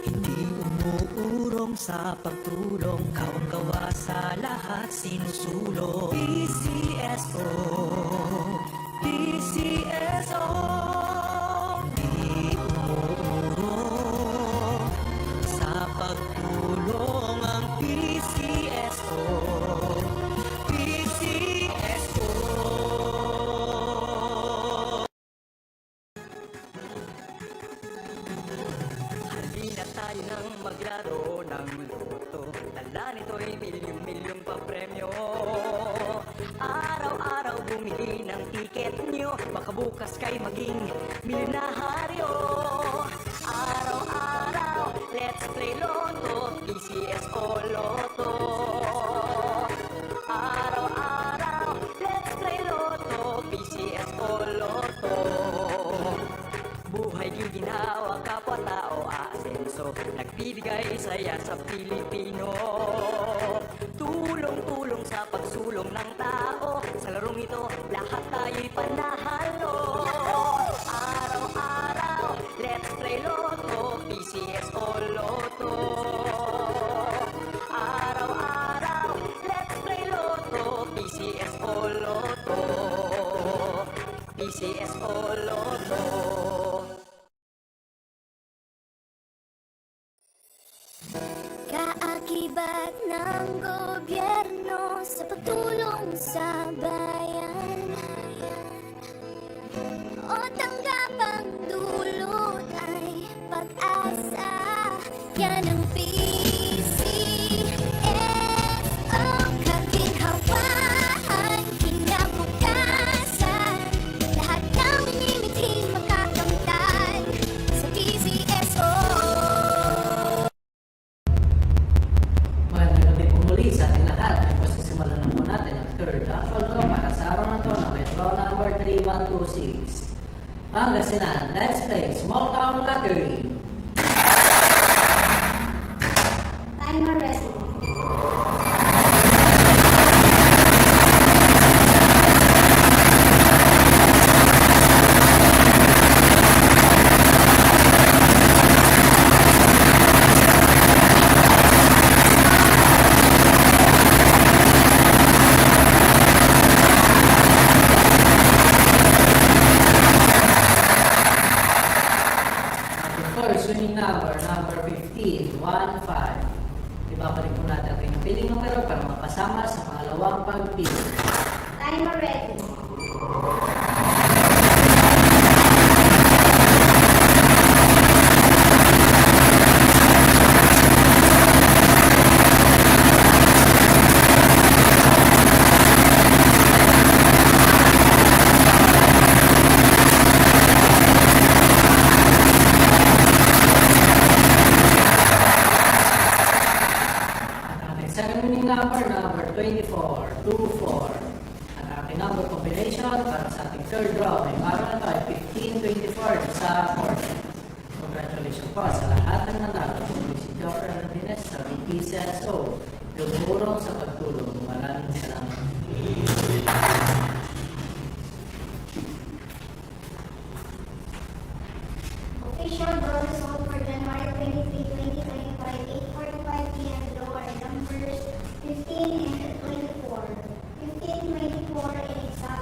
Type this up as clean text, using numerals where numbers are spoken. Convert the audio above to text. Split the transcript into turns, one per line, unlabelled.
Hindi umuurong sa pagtulong, kawang-gawa sa lahat sinusulong. PCSO, PCSO. Hindi umuurong sa pagtulong ang PCSO, PCSO. Halina tayo nang maglaro ng loto. Dala nito'y milyong-milyong papremyo. Araw-araw bumili ng tiket nyo, baka bukas kay maging milyonaryo. Araw-araw, let's play Lotto, PCSO Lotto. Araw-araw, let's play Lotto, PCSO Lotto. Buhay giginawa, kapwa-tao aasenso, nagbibigay saya sa Pilipino. Tulong-tulong sa pagsulong ng tao, sa larong ito lahat tayo'y panahalo. Araw-araw, let's play Lotto, PCSO Lotto. Araw-araw, let's play Lotto, PCSO Lotto. PCSO Lotto.
Kaakibat ng gobyerno sa pagtulong sa bayan, o tanggapang dulot ay pag-asa. Yan ang PCSO, kaginhawaan, kinabukasan. Lahat ng minimiting makakamtan sa PCSO.
Magandang gabi po muli sa ating lahat. Ay pasisimulan na po natin ang third actual draw para sa araw na ito na may draw number 3126. Pangasinan, let's play Small Town Lottery.
Timer ready.
First winning number 15, 1-5. Ibabalik po natin ang inyong piling numero para makasama sa pangalawang pagpili.
Timer ready.
Ang ating second winning number 24, 2-4. Ang ating number combination para sa ating third draw ay araw na ito ay 15-24 sa 40. Congratulations po sa lahat ng nanalo. Si Dr. Hernandez sa PCSO, tumulong sa pagtulong.